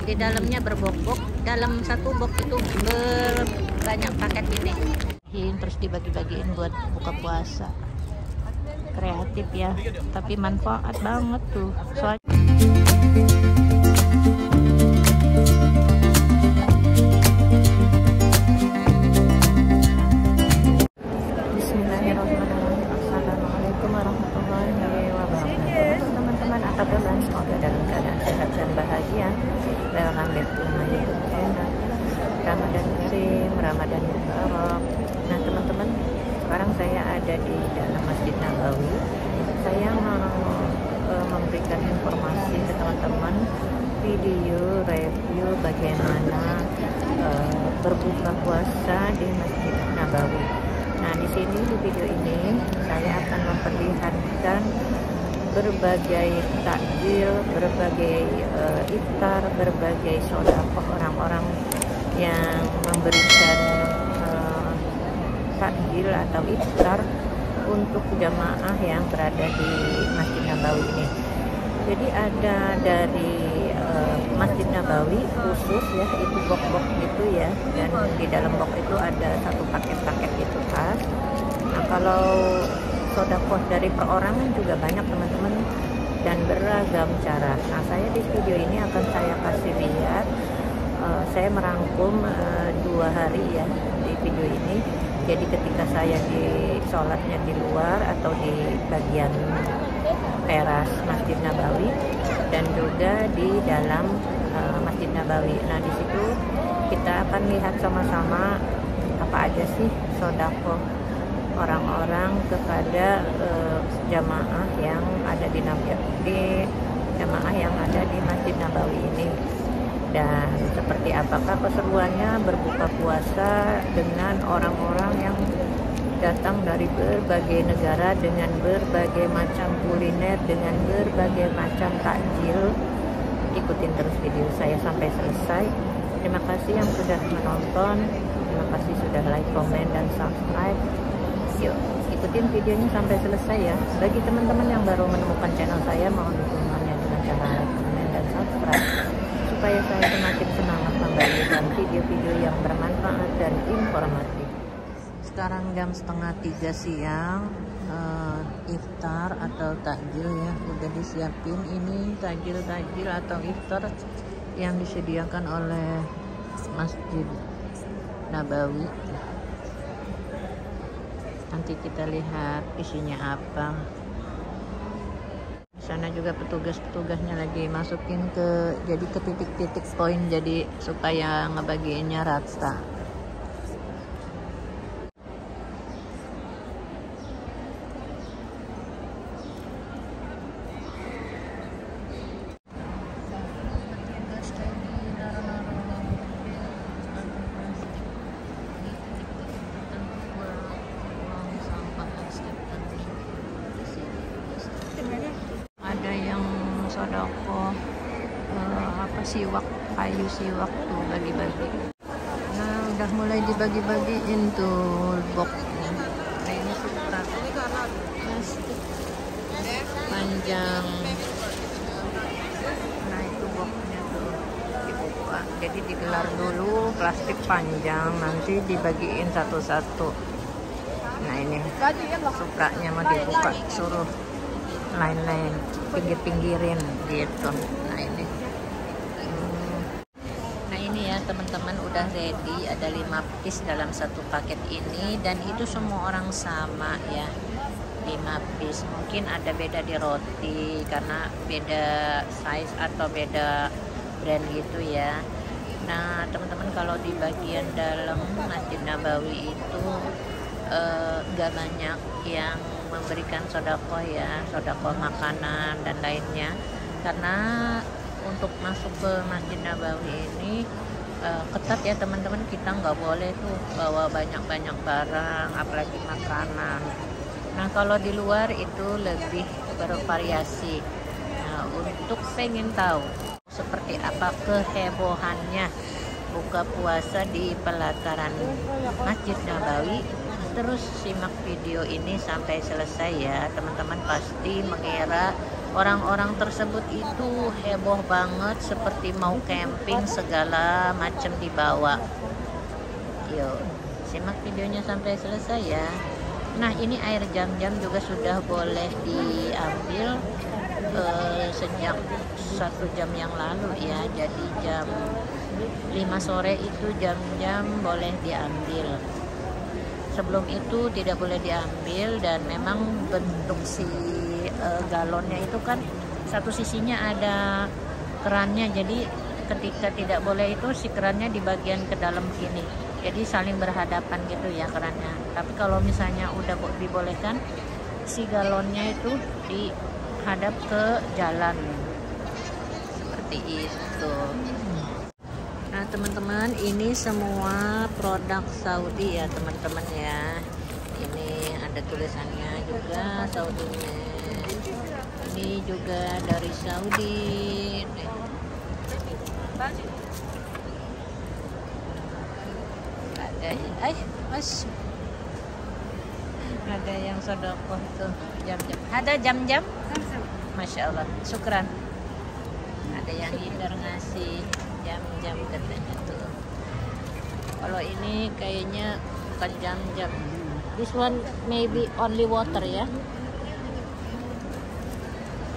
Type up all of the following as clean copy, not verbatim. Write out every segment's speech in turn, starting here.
Di dalamnya berbok-bok, dalam satu box itu banyak paket ini. Terus dibagi-bagiin buat buka puasa. Kreatif ya, tapi manfaat banget tuh. Soalnya Bismillahirrahmanirrahim. Assalamualaikum warahmatullahi wabarakatuh. Teman-teman, apa kabar? Semoga dalam keadaan sehat dan bahagia. Welcome back to my YouTube channel. Ramadan Karim, Ramadan Mubarak. Nah teman-teman, sekarang saya ada di dalam Masjid Nabawi. Saya mau memberikan informasi ke teman-teman, video review bagaimana berbuka puasa di Masjid Nabawi. Nah di sini di video ini saya akan memperlihatkan berbagai takjil, berbagai iftar, berbagai sedekah orang-orang yang memberikan takjil atau iftar untuk jamaah yang berada di Masjid Nabawi ini. Jadi ada dari Masjid Nabawi khusus ya, itu box-box gitu ya, dan di dalam box itu ada satu paket-paket itu khas. Nah kalau sedekah dari perorangan juga banyak teman-teman, dan beragam cara. Nah saya di video ini akan saya kasih lihat, saya merangkum 2 hari ya di video ini. Jadi ketika saya di sholatnya di luar atau di bagian teras Masjid Nabawi, dan juga di dalam Masjid Nabawi. Nah di situ kita akan lihat sama-sama apa aja sih sedekah orang-orang kepada jamaah yang ada di jamaah yang ada di Masjid Nabawi ini, dan seperti apakah keseruannya berbuka puasa dengan orang-orang yang datang dari berbagai negara dengan berbagai macam kuliner, dengan berbagai macam takjil. Ikutin terus video saya sampai selesai. Terima kasih yang sudah menonton, terima kasih sudah like, komen, dan subscribe. Yuk ikutin videonya sampai selesai ya. Bagi teman-teman yang baru menemukan channel saya, mohon dukungannya dengan cara like, komen, dan subscribe supaya saya semakin semangat membagikan video-video yang bermanfaat dan informatif. Sekarang jam 2:30 siang, iftar atau takjil ya udah disiapin. Ini takjil atau iftar yang disediakan oleh Masjid Nabawi. Nanti kita lihat isinya apa. Di sana juga petugasnya lagi masukin jadi ke titik-titik poin, jadi supaya ngebagiinnya rata. Ada yang sedekah siwak, kayu siwak tuh bagi-bagi. Nah udah mulai dibagi-bagiin tuh boxnya. Nah ini sutra plastik panjang. Nah itu boxnya tuh dibuka, jadi digelar dulu plastik panjang, nanti dibagiin satu-satu. Nah ini sutranya mau dibuka, suruh lain-lain pinggir-pinggirin gitu. Nah ini ya teman-teman, udah ready. Ada 5 piece dalam satu paket ini, dan itu semua orang sama ya, 5 piece. Mungkin ada beda di roti karena beda size atau beda brand gitu ya. Nah teman-teman, kalau di bagian dalam Masjid Nabawi itu nggak banyak yang memberikan sedekah ya, sedekah makanan dan lainnya, karena untuk masuk ke Masjid Nabawi ini ketat ya teman-teman. Kita nggak boleh tuh bawa banyak-banyak barang, apalagi makanan. Nah kalau di luar itu lebih bervariasi. Nah untuk pengen tahu seperti apa kehebohannya buka puasa di pelataran Masjid Nabawi, terus simak video ini sampai selesai ya teman-teman. Pasti mengira Orang-orang tersebut itu heboh banget, seperti mau camping, segala macam dibawa. Yuk, simak videonya sampai selesai ya. Nah, ini air jam-jam juga sudah boleh diambil sejak 1 jam yang lalu ya. Jadi jam 5 sore itu jam-jam boleh diambil. Sebelum itu tidak boleh diambil, dan memang bentuk si galonnya itu kan satu sisinya ada kerannya, jadi ketika tidak boleh itu si kerannya di bagian ke dalam begini, jadi saling berhadapan gitu ya kerannya. Tapi kalau misalnya udah dibolehkan, si galonnya itu dihadap ke jalan seperti itu. Nah teman-teman, ini semua produk Saudi ya teman-teman ya. Ini ada tulisannya juga Saudinya. Ini juga dari Saudi. Ada yang sodokoh tuh, jam-jam. Ada jam-jam? Masya Allah, syukran. Ada yang hindar ngasih jam-jam katanya tuh. Kalau ini kayaknya bukan jam-jam. This one maybe only water ya.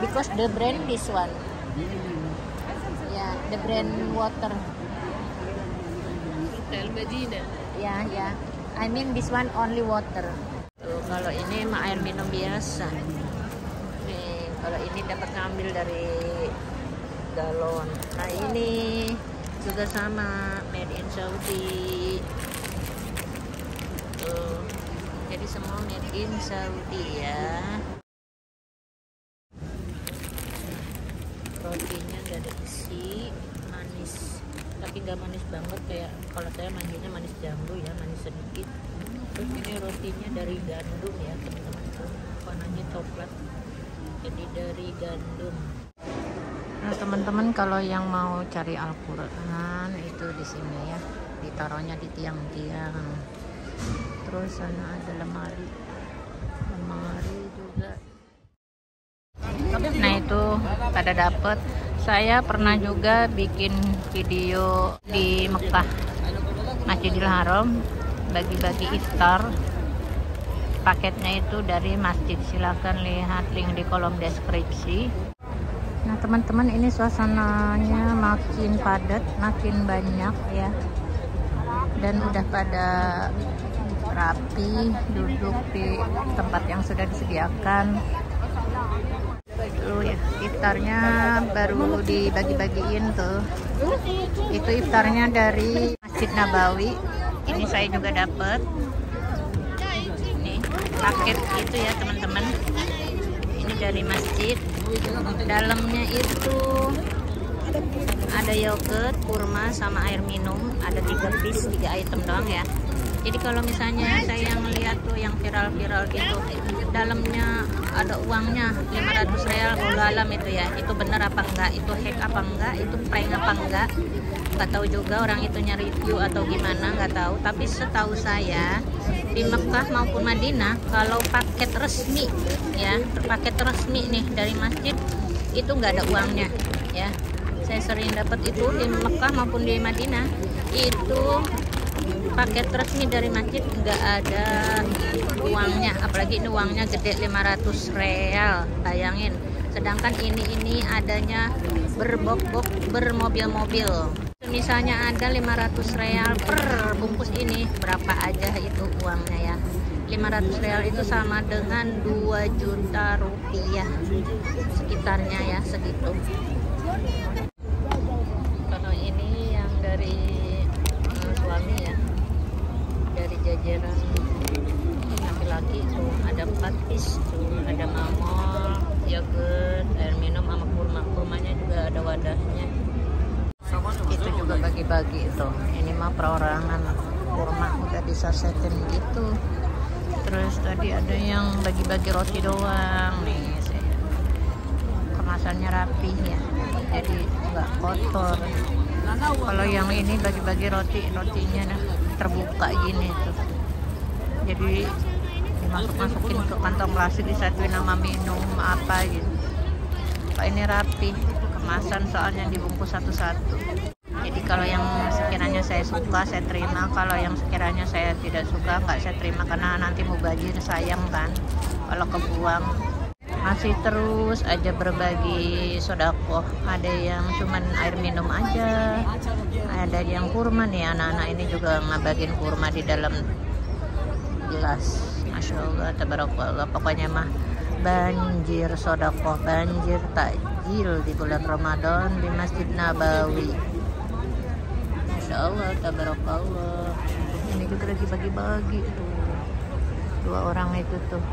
Because the brand this one. Yeah, the brand water. Hotel Medina. Ya. I mean this one only water. Tuh, kalau ini mah air minum biasa. Nih, kalau ini dapat ngambil dari galon. Nah, ini juga sama, made in Saudi. Tuh. Jadi semua made in Saudi ya. Rotinya dari isi manis, tapi nggak manis banget kayak kalau saya manggilnya manis jambu ya, manis sedikit. Terus ini rotinya dari gandum ya teman-teman, warnanya coklat, jadi dari gandum. Nah teman-teman, kalau yang mau cari Al-Quran itu di sini ya, ditaruhnya di tiang-tiang. Terus sana ada lemari juga. Nah itu pada dapet. Saya pernah juga bikin video di Mekah, Masjidil Haram, bagi-bagi iftar. Paketnya itu dari masjid, silahkan lihat link di kolom deskripsi. Nah teman-teman, ini suasananya makin padat, makin banyak ya, dan udah pada rapi duduk di tempat yang sudah disediakan. Tuh ya, iftarnya baru dibagi-bagiin tuh. Itu iftarnya dari Masjid Nabawi. Ini saya juga dapat. Ini paket itu ya teman-teman. Ini dari masjid. Dalamnya itu ada yogurt, kurma, sama air minum. Ada 3 piece, 3 item doang ya. Jadi kalau misalnya saya ngeliat tuh yang viral-viral gitu, dalamnya ada uangnya 500 real, wallahu alam itu ya, itu bener apa enggak, itu hack apa enggak, itu prank apa enggak, nggak tahu juga orang itu review atau gimana, nggak tahu. Tapi setahu saya di Mekah maupun Madinah, kalau paket resmi ya, paket resmi nih dari masjid itu nggak ada uangnya ya. Saya sering dapat itu di Mekah maupun di Madinah, itu paket resmi dari masjid nggak ada uangnya, apalagi ini uangnya gede 500 real, bayangin. Sedangkan ini adanya berbok-bok, bermobil-mobil. Misalnya ada 500 real per bungkus ini, berapa aja itu uangnya ya. 500 real itu sama dengan 2 juta rupiah sekitarnya ya, segitu. Kalau ini yang dari suami ya, dari jajaran laki-laki itu ada 4 piece tuh, ada mamol, yogurt, air minum sama kurmanya juga ada wadahnya. Itu juga bagi-bagi itu. Ini mah perorangan, kurma udah disasetin gitu. Terus tadi ada yang bagi-bagi roti doang nih, kemasannya rapi ya, jadi nggak kotor. Kalau yang ini bagi-bagi rotinya nah, terbuka gini tuh, jadi dimasukin ke kantong plastik, disatuin sama minum apa gitu. ini rapi kemasan, soalnya dibungkus satu-satu. Jadi kalau yang sekiranya saya suka saya terima, kalau yang sekiranya saya tidak suka nggak saya terima, karena nanti mau bajir sayang kan kalau kebuang. Masih terus aja berbagi sodako, ada yang cuman air minum aja, ada yang kurma nih, anak-anak ini juga ngabagiin kurma di dalam gelas. Masya Allah, tabarakallah, pokoknya mah banjir sodako, banjir takjil di bulan Ramadan di Masjid Nabawi. Masya Allah, tabarakallah. Ini juga lagi bagi-bagi tuh, 2 orang itu tuh.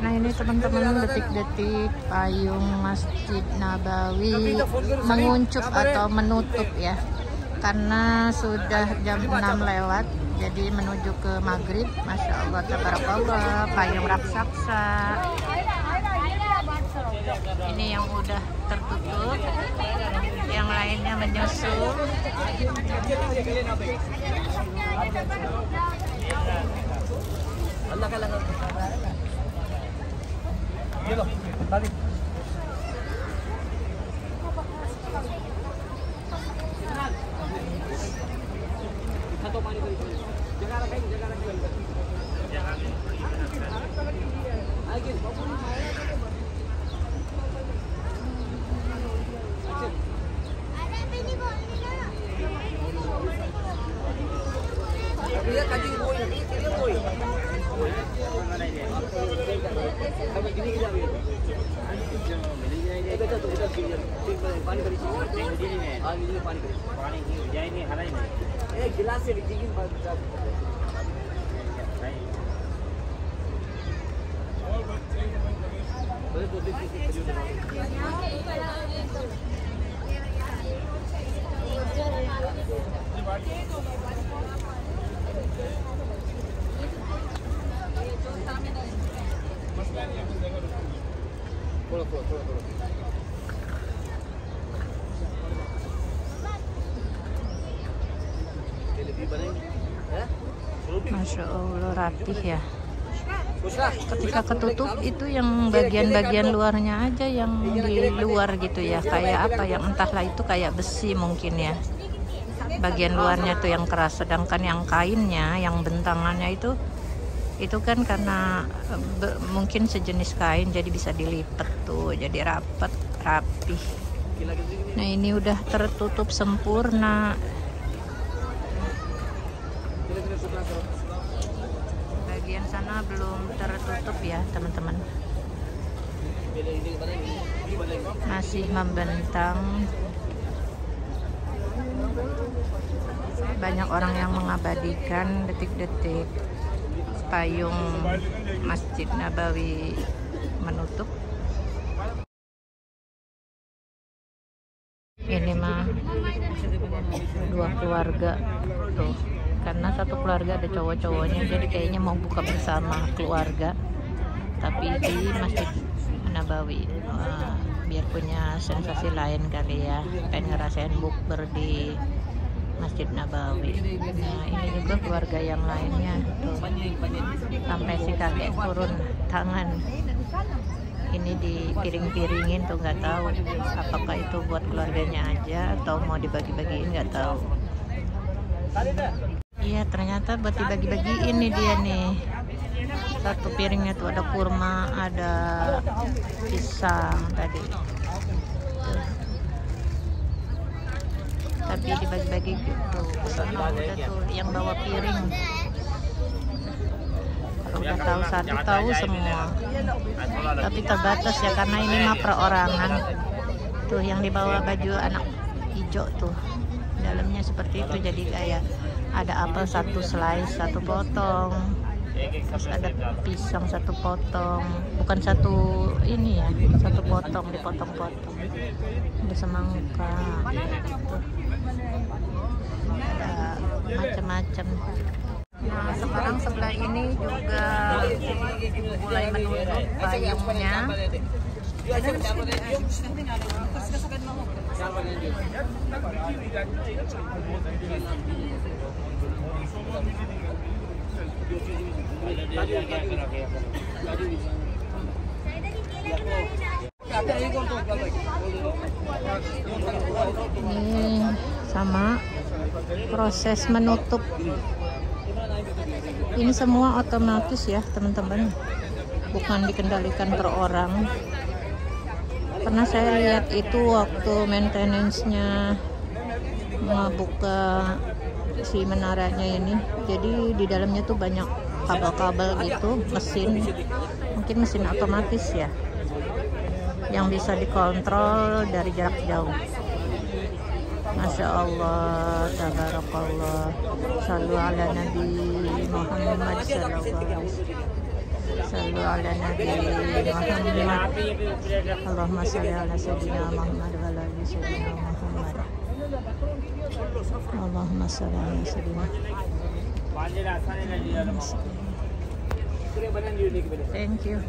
Nah ini teman-teman, detik-detik payung Masjid Nabawi menguncup atau menutup ya, karena sudah jam 6 lewat, jadi menuju ke maghrib. Masya Allah, tabarakallah, payung raksasa. Ini yang udah tertutup, yang lainnya menyusul. Masya Allah, rapih ya. Ketika ketutup itu yang bagian-bagian luarnya aja yang di luar gitu ya, kayak apa yang entahlah, itu kayak besi mungkin ya, bagian luarnya tuh yang keras, sedangkan yang kainnya, yang bentangannya itu kan karena mungkin sejenis kain jadi bisa dilipat tuh, jadi rapih. Nah ini udah tertutup sempurna. Bagian sana belum tertutup ya teman-teman, masih membentang. Banyak orang yang mengabadikan detik-detik payung Masjid Nabawi menutup. Ini mah 2 keluarga tuh, karena satu keluarga ada cowok-cowoknya, jadi kayaknya mau buka bersama keluarga tapi di Masjid Nabawi. Biar punya sensasi lain kali ya, pengen ngerasain bukber di Masjid Nabawi. Nah ini juga keluarga yang lainnya tuh, sampai si kakek turun tangan, ini dipiring-piringin tuh, nggak tahu apakah itu buat keluarganya aja atau mau dibagi-bagiin, nggak tahu. Iya ternyata buat dibagi-bagiin nih dia nih. Satu piringnya tuh ada kurma, ada pisang tadi tuh. Tapi dibagi-bagi gitu. Kesana udah tuh yang bawa piring. Kalau udah tahu satu, tahu semua. Tapi terbatas ya, karena ini mah perorangan. Tuh yang dibawa baju anak hijau tuh, dalamnya seperti itu, jadi kayak ada apel 1 slice, 1 potong, terus ada pisang 1 potong, bukan 1 ini ya, 1 potong, dipotong-potong, ada semangka gitu. Ada macam-macam. Nah sekarang sebelah ini juga mulai menutup payungnya. Ini sama proses menutup. Ini semua otomatis ya teman-teman, bukan dikendalikan per orang. Pernah saya lihat itu waktu maintenance-nya membuka si menaranya ini. Jadi di dalamnya tuh banyak kabel-kabel gitu, mungkin mesin otomatis ya, yang bisa dikontrol dari jarak jauh. Masya Allah, tabarakallah, sallu ala Nabi Muhammad sallallahu alaihi wasallam, sallu ala Nabi Muhammad, Allahumma salli ala Sayyidina Muhammad wa ala ali Sayyidina Muhammad, Allahumma salli ala Sayyidina. Thank you.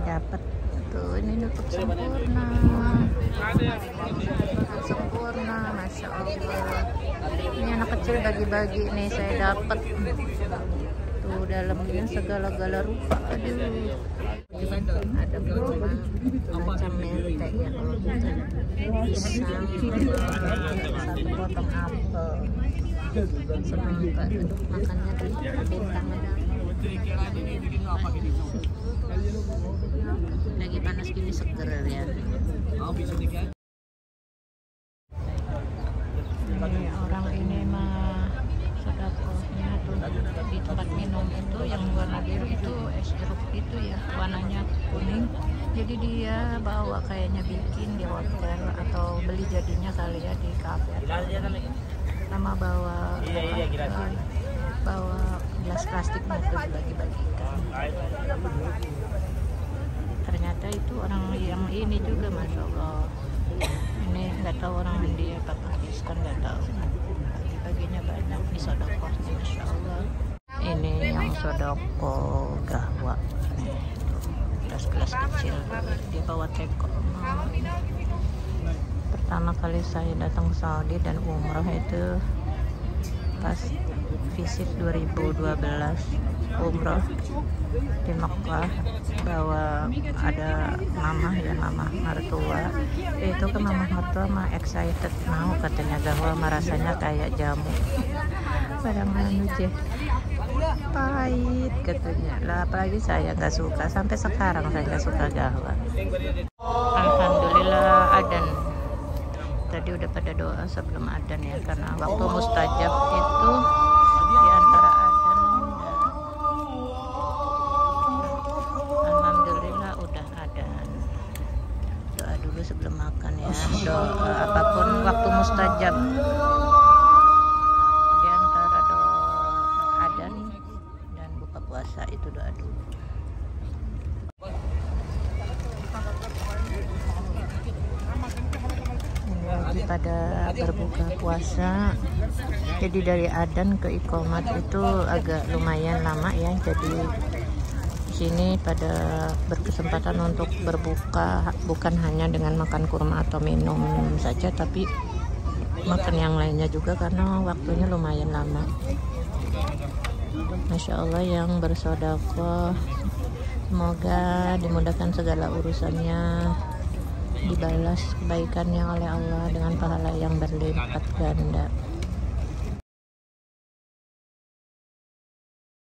Dapat tuh, ini nutup sempurna, Masya Allah. Ini anak kecil bagi-bagi nih, saya dapat tuh dalamnya segala-gala rupa. Aduh, ada beberapa macam mente ya, kalau kita pisang, satu potong apel, semangka. Aduh, makannya di bintang. Lagi panas gini seger ya. Ini orang ini mah sedekahnya tuh di tempat minum itu yang warna biru itu es jeruk itu ya, warnanya kuning. Jadi dia bawa kayaknya bikin di hotel atau beli jadinya kali ya di kafe, sama bawa gelas plastiknya tuh dibagi-bagikan. Ternyata itu orang yang ini juga, Masya Allah. Ini nggak tahu orang India apa Pakistan, nggak tahu. Baginya banyak di sodokohnya, Masya Allah. Ini yang sodoko gahwa nih, gelas-gelas kecil. Dia bawa teko. Pertama kali saya datang ke Saudi dan umrah itu pas visit 2012 umroh di Mekah, bawa ada mama mertua. Itu ke mama mertua mah excited mau, katanya gahwa rasanya kayak jamu. Padahal manusia pahit katanya lah, apalagi saya nggak suka, sampai sekarang saya nggak suka gahwa. Alhamdulillah adzan. Tadi udah pada doa sebelum adzan ya, karena waktu mustajab itu di antara adzan alhamdulillah udah adzan. Doa dulu sebelum makan ya, doa apapun waktu mustajab. Di antara doa adzan dan buka puasa itu doa dulu. Lagi pada berbuka puasa, jadi dari adzan ke iqomat itu agak lumayan lama ya. Jadi di sini pada berkesempatan untuk berbuka bukan hanya dengan makan kurma atau minum saja, tapi makan yang lainnya juga karena waktunya lumayan lama. Masya Allah, yang bersedekah semoga dimudahkan segala urusannya, dibalas kebaikannya oleh Allah dengan pahala yang berlipat ganda.